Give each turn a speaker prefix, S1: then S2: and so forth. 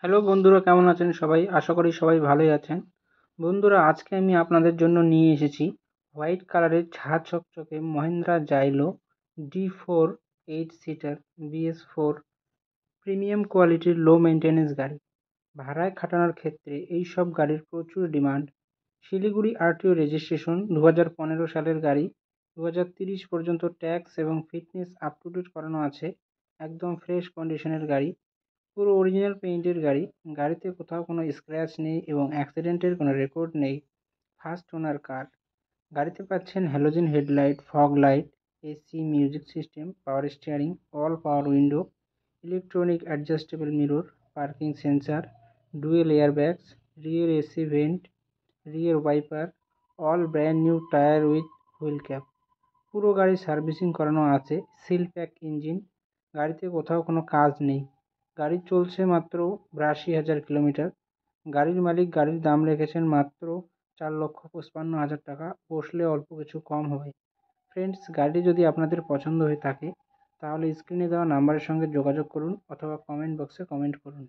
S1: Hello বন্ধুরা, কেমন আছেন সবাই? আশা করি সবাই ভালোই আছেন। বন্ধুরা, আজকে আমি আপনাদের জন্য নিয়ে এসেছি হোয়াইট কালারের ঝাঁ চকচকে Mahindra Xylo D4 8 seater BS4 premium কোয়ালিটির লো মেইনটেনেন্স গাড়ি। ভাড়ায় খাটানোর ক্ষেত্রে এই সব গাড়ির প্রচুর ডিমান্ড। শিলিগুড়ি আরটিও রেজিস্ট্রেশন 2015 সালের গাড়ি। 2030 পর্যন্ত ট্যাক্স এবং ফিটনেস আপ টু ডেট করানো আছে। একদম ফ্রেশ কন্ডিশনের গাড়ি, পুরো অরিজিনাল পেইন্টের গাড়ি। গাড়িতে কোথাও কোনো স্ক্র্যাচ নেই এবং অ্যাক্সিডেন্টের কোনো রেকর্ড নেই। First owner car. গাড়িতে পাচ্ছেন halogen headlight, fog light, AC, music system, power steering, all power window, electronic adjustable mirror, parking sensor, dual airbags, rear AC vent, rear wiper, all brand new tyre with wheel cap. পুরো গাড়ি servicing করানো আছে, seal pack engine. গাড়িতে কোথাও কোনো কাজ নেই। গাড়ি চলছে মাত্র ৮২,০০০ কিলোমিটার। গাড়ির মালিক গাড়ির দাম রেখেছেন মাত্র ৪,৫৫,০০০ টাকা। বসলে অল্প কিছু কম হবে। ফ্রেন্ডস, গাড়িটি যদি আপনাদের পছন্দ হয়ে থাকে তাহলে স্ক্রিনে দেওয়া নাম্বারের সঙ্গে যোগাযোগ করুন অথবা কমেন্ট বক্সে কমেন্ট করুন।